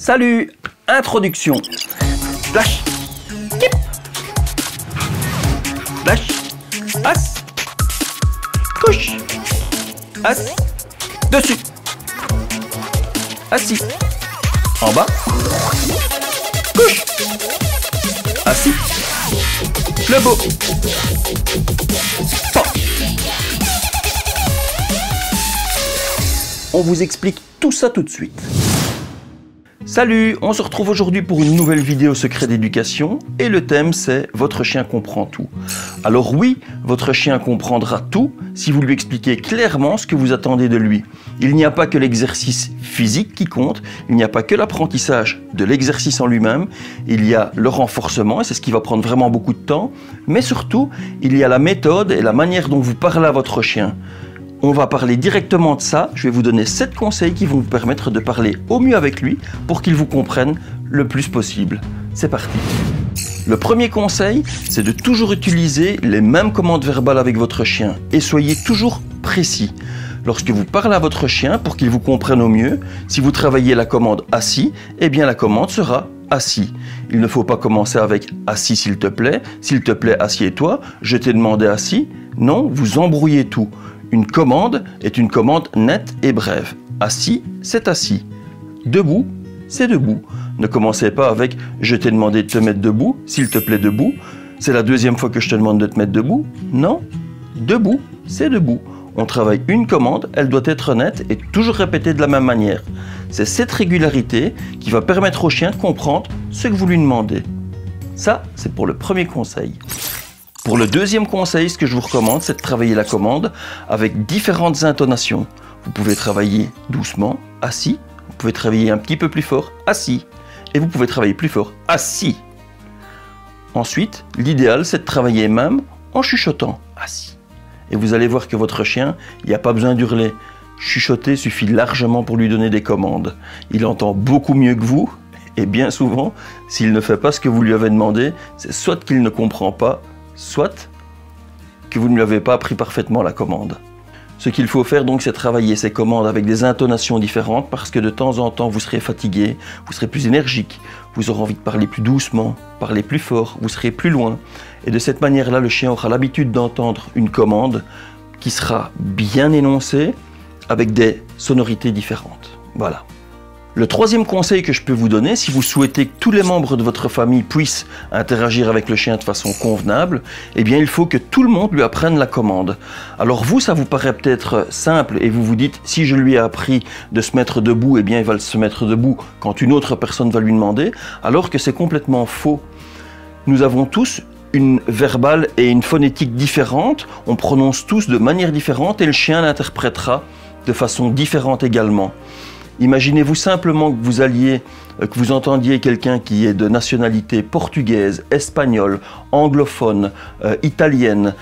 Salut, introduction. Splash, skip. Splash, as, couche, as, dessus, assis, en bas, couche, assis, le beau, pan. On vous explique tout ça tout de suite. Salut, on se retrouve aujourd'hui pour une nouvelle vidéo secret d'éducation et le thème c'est « Votre chien comprend tout ». Alors oui, votre chien comprendra tout si vous lui expliquez clairement ce que vous attendez de lui. Il n'y a pas que l'exercice physique qui compte, il n'y a pas que l'apprentissage de l'exercice en lui-même, il y a le renforcement et c'est ce qui va prendre vraiment beaucoup de temps, mais surtout il y a la méthode et la manière dont vous parlez à votre chien. On va parler directement de ça, je vais vous donner 7 conseils qui vont vous permettre de parler au mieux avec lui pour qu'il vous comprenne le plus possible. C'est parti. Le premier conseil, c'est de toujours utiliser les mêmes commandes verbales avec votre chien et soyez toujours précis. Lorsque vous parlez à votre chien pour qu'il vous comprenne au mieux, si vous travaillez la commande assis, eh bien la commande sera assis. Il ne faut pas commencer avec assis s'il te plaît, assieds-toi, je t'ai demandé assis. Non, vous embrouillez tout. Une commande est une commande nette et brève. Assis, c'est assis. Debout, c'est debout. Ne commencez pas avec « je t'ai demandé de te mettre debout, s'il te plaît debout. C'est la deuxième fois que je te demande de te mettre debout. » Non, debout, c'est debout. On travaille une commande, elle doit être nette et toujours répétée de la même manière. C'est cette régularité qui va permettre au chien de comprendre ce que vous lui demandez. Ça, c'est pour le premier conseil. Pour le deuxième conseil, ce que je vous recommande, c'est de travailler la commande avec différentes intonations. Vous pouvez travailler doucement, assis. Vous pouvez travailler un petit peu plus fort, assis. Et vous pouvez travailler plus fort, assis. Ensuite, l'idéal, c'est de travailler même en chuchotant, assis. Et vous allez voir que votre chien, il n'y a pas besoin d'hurler. Chuchoter suffit largement pour lui donner des commandes. Il entend beaucoup mieux que vous. Et bien souvent, s'il ne fait pas ce que vous lui avez demandé, c'est soit qu'il ne comprend pas, soit que vous ne lui avez pas appris parfaitement la commande. Ce qu'il faut faire donc, c'est travailler ces commandes avec des intonations différentes parce que de temps en temps, vous serez fatigué, vous serez plus énergique, vous aurez envie de parler plus doucement, parler plus fort, vous serez plus loin. Et de cette manière-là, le chien aura l'habitude d'entendre une commande qui sera bien énoncée avec des sonorités différentes. Voilà. Le troisième conseil que je peux vous donner, si vous souhaitez que tous les membres de votre famille puissent interagir avec le chien de façon convenable, eh bien il faut que tout le monde lui apprenne la commande. Alors vous, ça vous paraît peut-être simple et vous vous dites, si je lui ai appris de se mettre debout, eh bien il va se mettre debout quand une autre personne va lui demander, alors que c'est complètement faux. Nous avons tous une verbale et une phonétique différente, on prononce tous de manière différente et le chien l'interprétera de façon différente également. Imaginez-vous simplement que vous entendiez quelqu'un qui est de nationalité portugaise, espagnole, anglophone, italienne,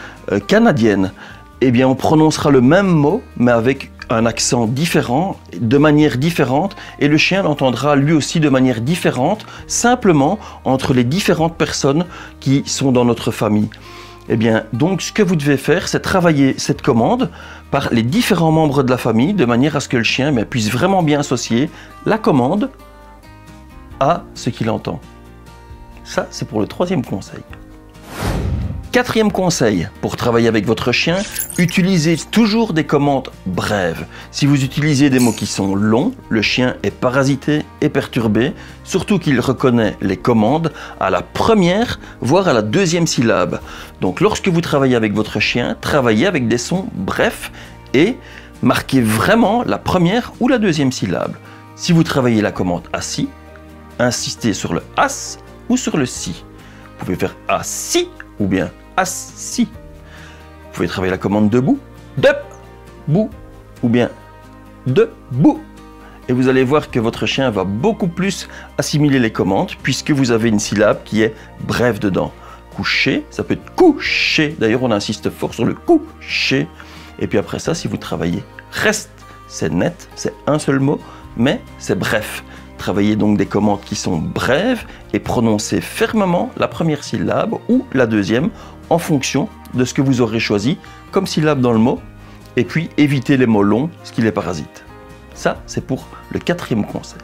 canadienne. Eh bien, on prononcera le même mot, mais avec un accent différent, de manière différente, et le chien l'entendra lui aussi de manière différente, simplement entre les différentes personnes qui sont dans notre famille. Eh bien, donc, ce que vous devez faire, c'est travailler cette commande par les différents membres de la famille, de manière à ce que le chien puisse vraiment bien associer la commande à ce qu'il entend. Ça, c'est pour le troisième conseil. Quatrième conseil, pour travailler avec votre chien, utilisez toujours des commandes brèves. Si vous utilisez des mots qui sont longs, le chien est parasité et perturbé, surtout qu'il reconnaît les commandes à la première, voire à la deuxième syllabe. Donc lorsque vous travaillez avec votre chien, travaillez avec des sons brefs et marquez vraiment la première ou la deuxième syllabe. Si vous travaillez la commande assis, insistez sur le as ou sur le si. Vous pouvez faire assis ou bien assis. Vous pouvez travailler la commande debout, debout, ou bien debout. Et vous allez voir que votre chien va beaucoup plus assimiler les commandes puisque vous avez une syllabe qui est brève dedans. Coucher, ça peut être coucher. D'ailleurs, on insiste fort sur le coucher. Et puis après ça, si vous travaillez reste, c'est net, c'est un seul mot, mais c'est bref. Travaillez donc des commandes qui sont brèves et prononcez fermement la première syllabe ou la deuxième en fonction de ce que vous aurez choisi comme syllabe dans le mot. Et puis évitez les mots longs, ce qui les parasite. Ça, c'est pour le quatrième conseil.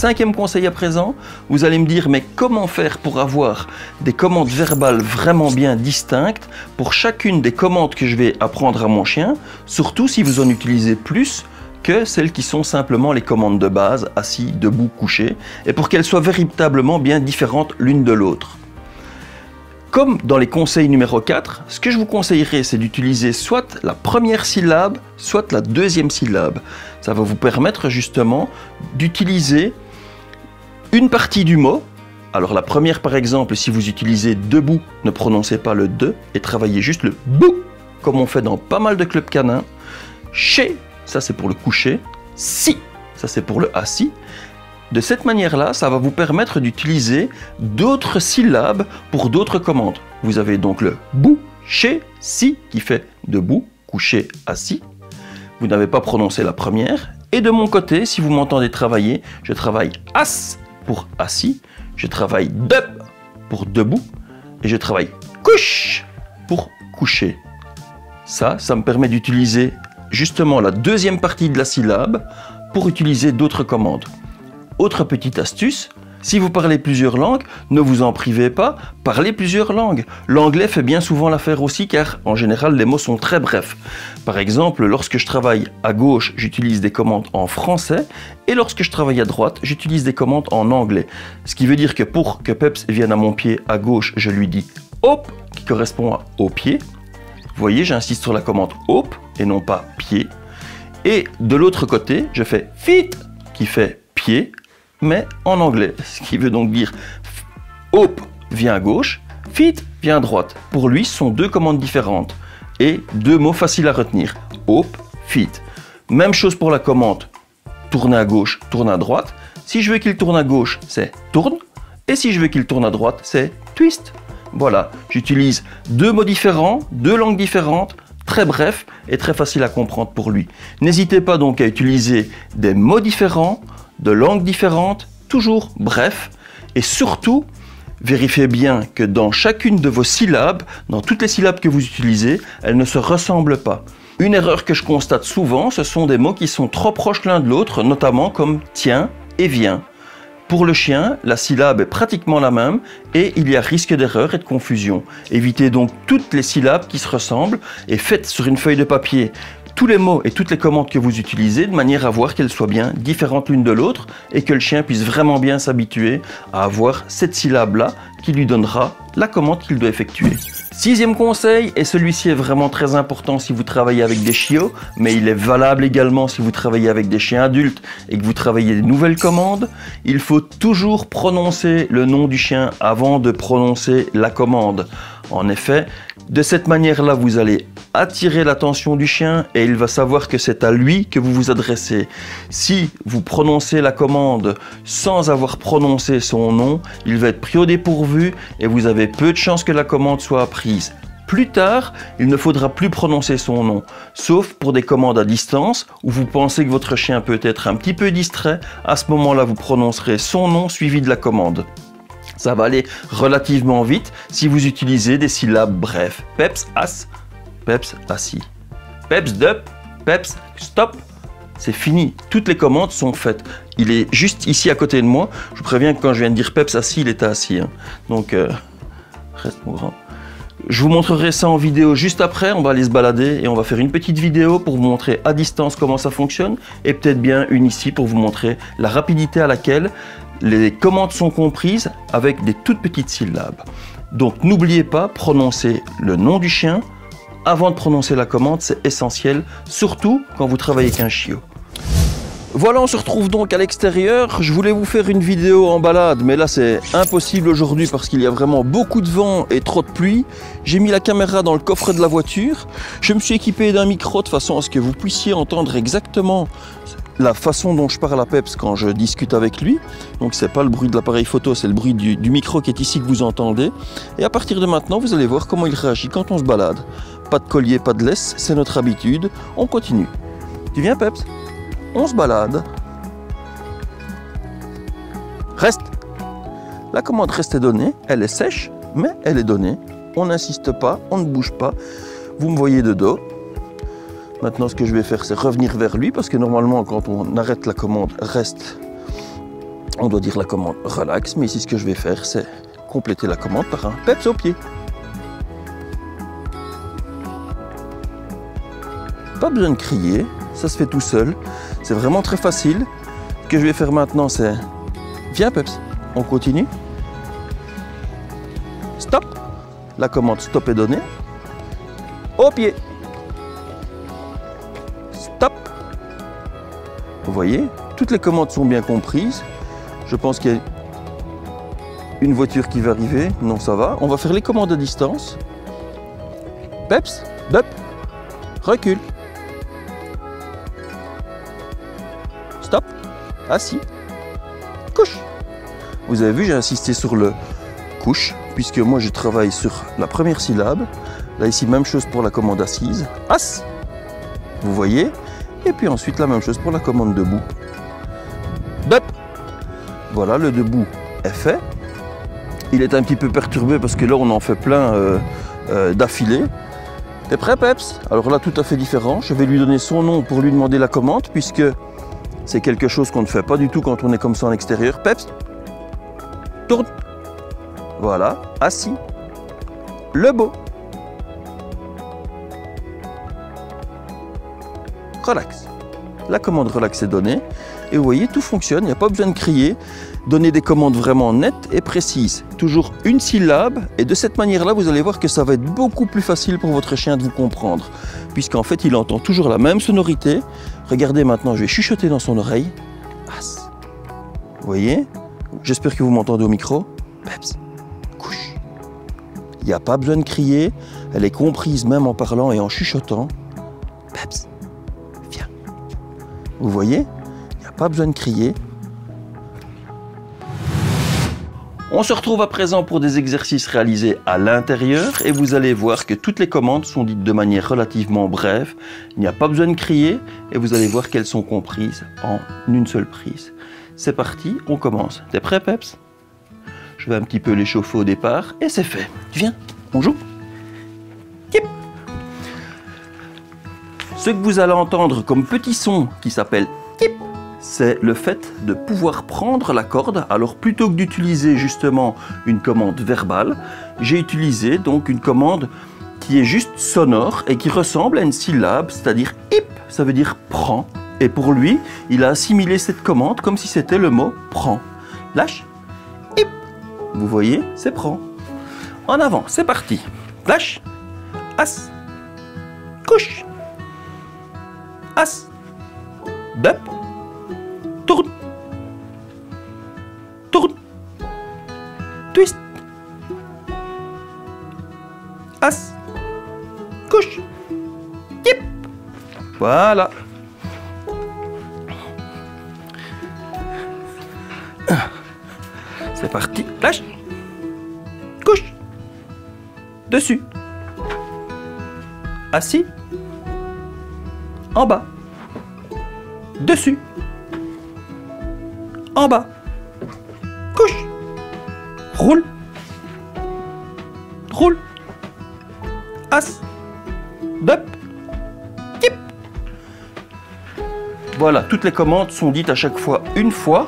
5e conseil à présent, vous allez me dire mais comment faire pour avoir des commandes verbales vraiment bien distinctes pour chacune des commandes que je vais apprendre à mon chien, surtout si vous en utilisez plus que celles qui sont simplement les commandes de base, assis, debout, couché, et pour qu'elles soient véritablement bien différentes l'une de l'autre. Comme dans les conseils numéro 4, ce que je vous conseillerais, c'est d'utiliser soit la première syllabe, soit la deuxième syllabe. Ça va vous permettre justement d'utiliser une partie du mot. Alors la première, par exemple, si vous utilisez debout, ne prononcez pas le de et travaillez juste le bou, comme on fait dans pas mal de clubs canins. Chez, ça c'est pour le coucher. Si, ça c'est pour le assis. De cette manière-là, ça va vous permettre d'utiliser d'autres syllabes pour d'autres commandes. Vous avez donc le bou, chez, si qui fait debout, couché, assis. Vous n'avez pas prononcé la première. Et de mon côté, si vous m'entendez travailler, je travaille as pour assis, je travaille deb pour debout et je travaille couche pour coucher. Ça me permet d'utiliser justement la deuxième partie de la syllabe pour utiliser d'autres commandes. Autre petite astuce, si vous parlez plusieurs langues, ne vous en privez pas, parlez plusieurs langues. L'anglais fait bien souvent l'affaire aussi car en général les mots sont très brefs. Par exemple, lorsque je travaille à gauche, j'utilise des commandes en français et lorsque je travaille à droite, j'utilise des commandes en anglais. Ce qui veut dire que pour que Peps vienne à mon pied à gauche, je lui dis hop, qui correspond à au pied. Vous voyez, j'insiste sur la commande hop et non pas pied. Et de l'autre côté, je fais feet qui fait pied, mais en anglais, ce qui veut donc dire hop vient à gauche, feet vient à droite. Pour lui, ce sont deux commandes différentes et deux mots faciles à retenir. Hop, feet. Même chose pour la commande tourner à gauche, tourner à droite. Si je veux qu'il tourne à gauche, c'est tourne. Et si je veux qu'il tourne à droite, c'est twist. Voilà, j'utilise deux mots différents, deux langues différentes, très bref et très facile à comprendre pour lui. N'hésitez pas donc à utiliser des mots différents, de langues différentes, toujours bref, et surtout, vérifiez bien que dans chacune de vos syllabes, dans toutes les syllabes que vous utilisez, elles ne se ressemblent pas. Une erreur que je constate souvent, ce sont des mots qui sont trop proches l'un de l'autre, notamment comme tiens et viens. Pour le chien, la syllabe est pratiquement la même et il y a risque d'erreur et de confusion. Évitez donc toutes les syllabes qui se ressemblent et faites sur une feuille de papier tous les mots et toutes les commandes que vous utilisez de manière à voir qu'elles soient bien différentes l'une de l'autre et que le chien puisse vraiment bien s'habituer à avoir cette syllabe-là qui lui donnera la commande qu'il doit effectuer. 6e conseil, et celui-ci est vraiment très important si vous travaillez avec des chiots, mais il est valable également si vous travaillez avec des chiens adultes et que vous travaillez des nouvelles commandes, il faut toujours prononcer le nom du chien avant de prononcer la commande. En effet, de cette manière-là, vous allez attirer l'attention du chien et il va savoir que c'est à lui que vous vous adressez. Si vous prononcez la commande sans avoir prononcé son nom, il va être pris au dépourvu et vous avez peu de chances que la commande soit apprise. Plus tard, il ne faudra plus prononcer son nom, sauf pour des commandes à distance où vous pensez que votre chien peut être un petit peu distrait. À ce moment-là, vous prononcerez son nom suivi de la commande. Ça va aller relativement vite si vous utilisez des syllabes brèves. Peps, as, Peps, assis. Peps, dup, Peps, stop. C'est fini. Toutes les commandes sont faites. Il est juste ici à côté de moi. Je vous préviens que quand je viens de dire Peps assis, il était assis. Hein. Donc, reste mon grand. Je vous montrerai ça en vidéo juste après. On va aller se balader et on va faire une petite vidéo pour vous montrer à distance comment ça fonctionne et peut-être bien une ici pour vous montrer la rapidité à laquelle les commandes sont comprises avec des toutes petites syllabes. Donc n'oubliez pas, prononcer le nom du chien avant de prononcer la commande, c'est essentiel, surtout quand vous travaillez avec un chiot. Voilà, on se retrouve donc à l'extérieur. Je voulais vous faire une vidéo en balade, mais là c'est impossible aujourd'hui parce qu'il y a vraiment beaucoup de vent et trop de pluie. J'ai mis la caméra dans le coffre de la voiture. Je me suis équipé d'un micro de façon à ce que vous puissiez entendre exactement la façon dont je parle à Peps quand je discute avec lui. Donc c'est pas le bruit de l'appareil photo, c'est le bruit du micro qui est ici que vous entendez. Et à partir de maintenant, vous allez voir comment il réagit quand on se balade. Pas de collier, pas de laisse, c'est notre habitude. On continue. Tu viens, Peps? On se balade. Reste. La commande reste donnée, elle est sèche, mais elle est donnée. On n'insiste pas, on ne bouge pas. Vous me voyez de dos. Maintenant, ce que je vais faire, c'est revenir vers lui, parce que normalement, quand on arrête la commande, reste, On doit dire la commande relax, mais ici ce que je vais faire, c'est compléter la commande par un peps au pied. Pas besoin de crier, ça se fait tout seul. C'est vraiment très facile. Ce que je vais faire maintenant, c'est... Viens peps, on continue. Stop. La commande stop est donnée. Au pied. Stop. Vous voyez, toutes les commandes sont bien comprises. Je pense qu'il y a une voiture qui va arriver. Non, ça va. On va faire les commandes à distance. Peps, up, recule. Stop, assis, couche. Vous avez vu, j'ai insisté sur le couche, puisque moi je travaille sur la première syllabe. Là ici, même chose pour la commande assise. As, vous voyez. Et puis ensuite, la même chose pour la commande debout. Up. Voilà, le debout est fait. Il est un petit peu perturbé parce que là, on en fait plein d'affilée. T'es prêt, Peps? Alors là, tout à fait différent. Je vais lui donner son nom pour lui demander la commande, puisque c'est quelque chose qu'on ne fait pas du tout quand on est comme ça en extérieur. Peps, tourne. Voilà, assis. Le beau. Relax. La commande relax est donnée. Et vous voyez, tout fonctionne, il n'y a pas besoin de crier. Donnez des commandes vraiment nettes et précises. Toujours une syllabe. Et de cette manière-là, vous allez voir que ça va être beaucoup plus facile pour votre chien de vous comprendre. Puisqu'en fait, il entend toujours la même sonorité. Regardez maintenant, je vais chuchoter dans son oreille. As. Vous voyez? J'espère que vous m'entendez au micro. Peps, couche. Il n'y a pas besoin de crier. Elle est comprise même en parlant et en chuchotant. Peps, viens. Vous voyez? Il n'y a pas besoin de crier. On se retrouve à présent pour des exercices réalisés à l'intérieur et vous allez voir que toutes les commandes sont dites de manière relativement brève. Il n'y a pas besoin de crier et vous allez voir qu'elles sont comprises en une seule prise. C'est parti, on commence. T'es prêt, Peps? Je vais un petit peu l'échauffer au départ et c'est fait. Tu viens, on joue. Yep. Ce que vous allez entendre comme petit son qui s'appelle tip, c'est le fait de pouvoir prendre la corde. Alors plutôt que d'utiliser justement une commande verbale, j'ai utilisé donc une commande qui est juste sonore et qui ressemble à une syllabe, c'est-à-dire hip, ça veut dire prends. Et pour lui, il a assimilé cette commande comme si c'était le mot prends. Lâche, hip. Vous voyez, c'est prends. En avant, c'est parti. Lâche, as, couche, as, up. Tourne, tourne, twist, as, couche, yip. Voilà. C'est parti, lâche, couche, dessus, assis, en bas, dessus, en bas, couche, roule, roule, as, up, tip. Voilà, toutes les commandes sont dites à chaque fois une fois.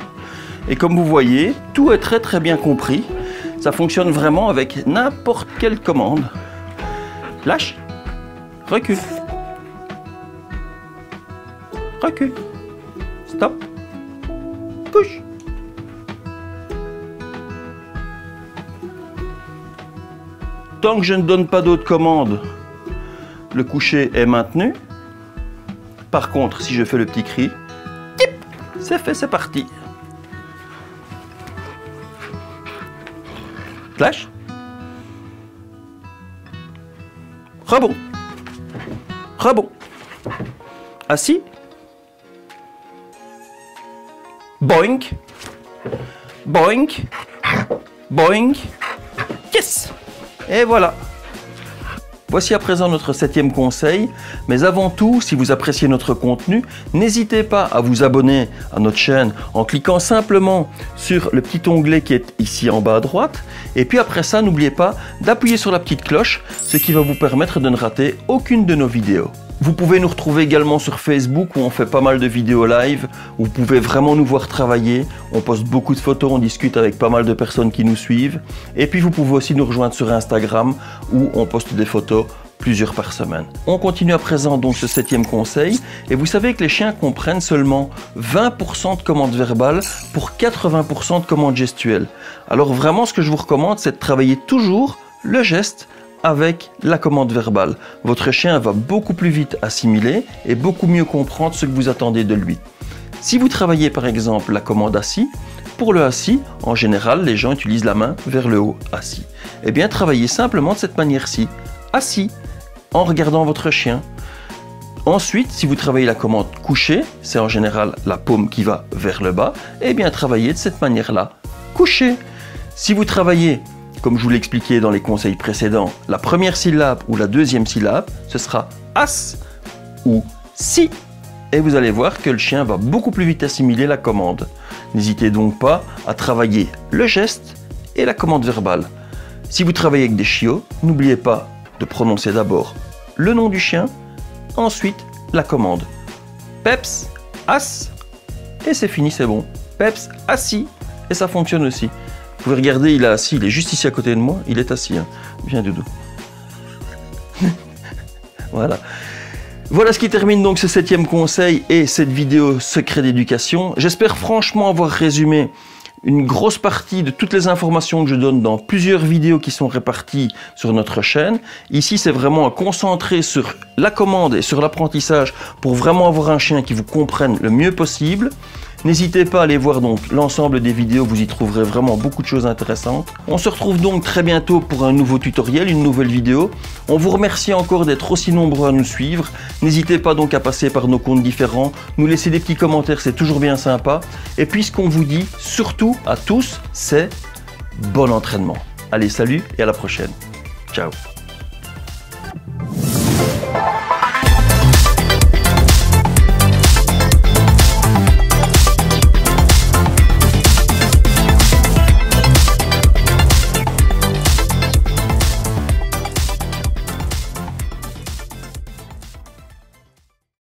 Et comme vous voyez, tout est très bien compris. Ça fonctionne vraiment avec n'importe quelle commande. Lâche, recule, recule, stop, couche. Tant que je ne donne pas d'autres commandes, le coucher est maintenu. Par contre, si je fais le petit cri, tip, c'est fait, c'est parti. Lâche. Rebond. Rebond. Assis. Boink. Boink. Boink. Yes. Et voilà. Voici à présent notre 7e conseil, mais avant tout, si vous appréciez notre contenu, n'hésitez pas à vous abonner à notre chaîne en cliquant simplement sur le petit onglet qui est ici en bas à droite. Et puis après ça, n'oubliez pas d'appuyer sur la petite cloche, ce qui va vous permettre de ne rater aucune de nos vidéos. Vous pouvez nous retrouver également sur Facebook où on fait pas mal de vidéos live, où vous pouvez vraiment nous voir travailler. On poste beaucoup de photos, on discute avec pas mal de personnes qui nous suivent. Et puis vous pouvez aussi nous rejoindre sur Instagram où on poste des photos plusieurs par semaine. On continue à présent donc ce 7e conseil et vous savez que les chiens comprennent seulement 20% de commandes verbales pour 80% de commandes gestuelles. Alors vraiment ce que je vous recommande c'est de travailler toujours le geste avec la commande verbale. Votre chien va beaucoup plus vite assimiler et beaucoup mieux comprendre ce que vous attendez de lui. Si vous travaillez par exemple la commande assis, pour le assis, en général les gens utilisent la main vers le haut, assis. Eh bien travaillez simplement de cette manière-ci, assis, en regardant votre chien. Ensuite, si vous travaillez la commande couché, c'est en général la paume qui va vers le bas, et bien travaillez de cette manière-là, couché. Si vous travaillez, comme je vous l'ai expliqué dans les conseils précédents, la première syllabe ou la deuxième syllabe, ce sera as ou si. Et vous allez voir que le chien va beaucoup plus vite assimiler la commande. N'hésitez donc pas à travailler le geste et la commande verbale. Si vous travaillez avec des chiots, n'oubliez pas de prononcer d'abord le nom du chien, ensuite la commande. Peps, as, et c'est fini, c'est bon. Peps, assis, et ça fonctionne aussi. Vous pouvez regarder, il est assis, il est juste ici à côté de moi, il est assis. Hein. Viens Doudou. Voilà. Voilà ce qui termine donc ce 7e conseil et cette vidéo secret d'éducation. J'espère franchement avoir résumé une grosse partie de toutes les informations que je donne dans plusieurs vidéos qui sont réparties sur notre chaîne. Ici, c'est vraiment à concentrer sur la commande et sur l'apprentissage pour vraiment avoir un chien qui vous comprenne le mieux possible. N'hésitez pas à aller voir donc l'ensemble des vidéos, vous y trouverez vraiment beaucoup de choses intéressantes. On se retrouve donc très bientôt pour un nouveau tutoriel, une nouvelle vidéo. On vous remercie encore d'être aussi nombreux à nous suivre. N'hésitez pas donc à passer par nos comptes différents, nous laisser des petits commentaires, c'est toujours bien sympa. Et puis ce qu'on vous dit, surtout à tous, c'est bon entraînement. Allez, salut et à la prochaine. Ciao.